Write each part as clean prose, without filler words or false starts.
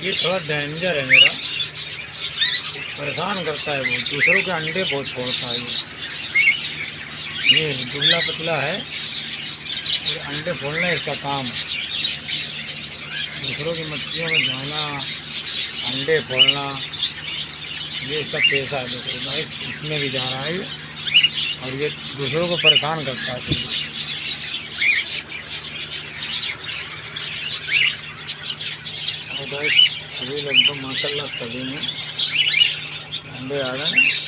ये थोड़ा डेंजर है मेरा, परेशान करता है बहुत, दूसरों के अंडे बहुत छोड़ता है ये दुबला पतला है और अंडे फोड़ना इसका काम है। दूसरों की मछलियों में जाना, अंडे फोड़ना, ये इसका पेशा है। देखो गाइस, इसमें भी जा रहा है ये, और ये दूसरों को परेशान करता है। और गाइस सभी लगभग माशाल्लाह सभी में अंडे आ रहे हैं।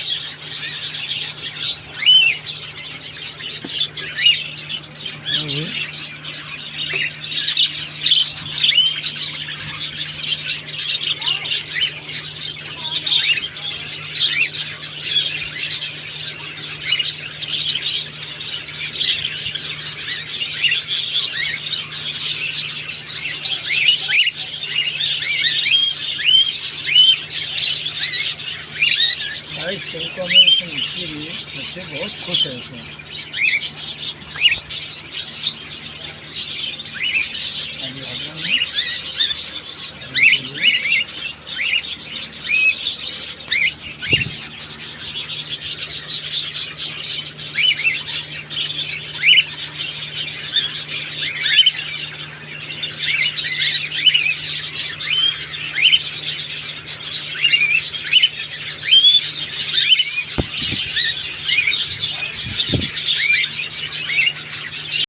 भाई सिल्कों में इसे मिट्टी भी बच्चे बहुत खुश है इसमें।